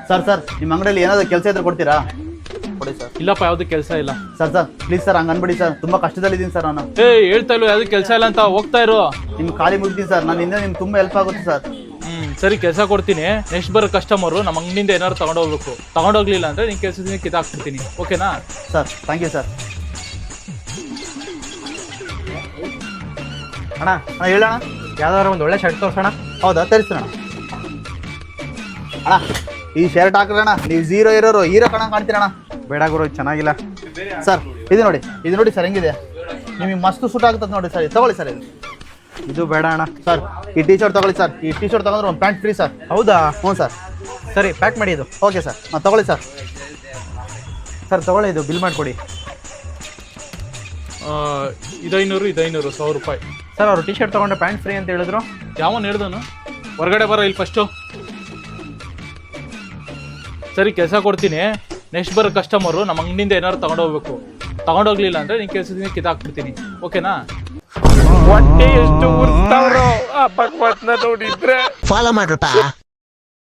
Sir ನಿಮ್ಮ ಅಂಗಡಿಯಲ್ಲಿ ಏನಾದರೂ ಕೆಲಸ ಇದ್ರೆ ಕೊಡ್ತೀರಾ? ಕೊಡಿ ಸರ್. ಇಲ್ಲಪ್ಪ, ಯಾವ್ದು ಕೆಲಸ ಇಲ್ಲ. ಸರ್ ಪ್ಲೀಸ್ ಸರ್, ಹಂಗೆ ಅನ್ಬೇಡಿ ಸರ್, ತುಂಬ ಕಷ್ಟದಲ್ಲಿದ್ದೀನಿ ಸರ್ ನಾನು. ಹೇಳ್ತಾ ಇಲ್ಲ ಯಾವ್ದು ಕೆಲಸ ಇಲ್ಲ ಅಂತ, ಹೋಗ್ತಾ ಇರು. ನಿಮ್ಗೆ ಖಾಲಿ ಮುಗಿದ್ದೀನಿ ಸರ್, ನಾನು ಇನ್ನೂ ನಿಮ್ಗೆ ತುಂಬ ಹೆಲ್ಪ್ ಆಗುತ್ತೆ ಸರ್. ಸರಿ, ಕೆಲಸ ಕೊಡ್ತೀನಿ. ನೆಕ್ಸ್ಟ್ ಬರೋ ಕಸ್ಟಮರು ನಮ್ಮ ಅಂಗಡಿಯಿಂದ ಏನಾದ್ರು ತಗೊಂಡೋಗ್ಬೇಕು. ತಗೊಂಡೋಗ್ಲಿಲ್ಲ ಅಂದ್ರೆ ನಿನ್ ಕೆಲಸದಿಂದ ಕಿತ್ತಾಕ್ಬಿಡ್ತೀನಿ. ಓಕೆನಾ ಸರ್? Thank you sir. ಅಣ್ಣ ಹೇಳೋಣ, ಯಾವ್ದಾದ್ರು ಒಂದು ಒಳ್ಳೆ ಶರ್ಟ್ ತೋರ್ಸೋಣ. ಹೌದಾ, ತರಿಸೋಣ ಅಣ್ಣ. ಈ ಶರ್ಟ್ ಹಾಕ್ರಣ್ಣ, ನೀವು ಝೀರೋ ಇರೋರು ಹೀರೋ ಕಣ ಕಾಣ್ತೀರಣ್ಣ. ಬೇಡ ಗುರು, ಚೆನ್ನಾಗಿಲ್ಲ. ಸರ್ ಇದು ನೋಡಿ ಸರ್, ಹೆಂಗಿದೆ? ನಿಮಗೆ ಮಸ್ತ್ ಸೂಟ್ ಆಗ್ತದೆ ನೋಡಿ ಸರ್, ತಗೊಳ್ಳಿ ಸರ್. ಇದು ಬೇಡ ಅಣ್ಣ. ಸರ್ ಈ ಟಿ ಶರ್ಟ್ ತಗೊಳ್ಳಿ ಸರ್, ಈ ಟಿ ಶರ್ಟ್ ತಗೊಂಡ್ರೆ ಒಂದು ಪ್ಯಾಂಟ್ ಫ್ರೀ ಸರ್. ಹೌದಾ? ಹ್ಞೂ ಸರ್. ಸರಿ, ಪ್ಯಾಕ್ ಮಾಡಿ ಇದು. ಓಕೆ ಸರ್, ತಗೊಳ್ಳಿ ಸರ್. ಸರ್ ತಗೊಳ್ಳಿ, ಇದು ಬಿಲ್ ಮಾಡಿಕೊಡಿ. 500 1,000 ರೂಪಾಯಿ. ಸರ್ ಅವರು ಟಿ ಶರ್ಟ್ ತೊಗೊಂಡ್ರೆ ಪ್ಯಾಂಟ್ ಫ್ರೀ ಅಂತ ಹೇಳಿದ್ರು. ಯಾವನ್ ಹೇಳ್ದನು? ಹೊರಗಡೆ ಬರೋ ಇಲ್ಲಿ ಫಸ್ಟು. ಸರಿ, ಕೆಲಸ ಕೊಡ್ತೀನಿ. ನೆಕ್ಸ್ಟ್ ಬರೋ ಕಸ್ಟಮರು ನಮ್ಮ ಅಂಗಡಿಯಿಂದ ಏನಾದ್ರು ತಗೊಂಡೋಗ್ಬೇಕು. ತಗೊಂಡೋಗ್ಲಿಲ್ಲ ಅಂದ್ರೆ ನಿನ್ ಕೆಲಸದಿಂದ ಕಿತ್ತಾಕ್ಬಿಡ್ತೀನಿ. ಓಕೆನಾ? ಹೊಟ್ಟೆ ಎಷ್ಟು ಉರ್ಸ್ತಾವ್ರೋ ಆ ಭಗವತ್ನ ನೋಡಿದ್ರೆ. ಫಾಲೋ ಮಾಡ್ರಪ್ಪ.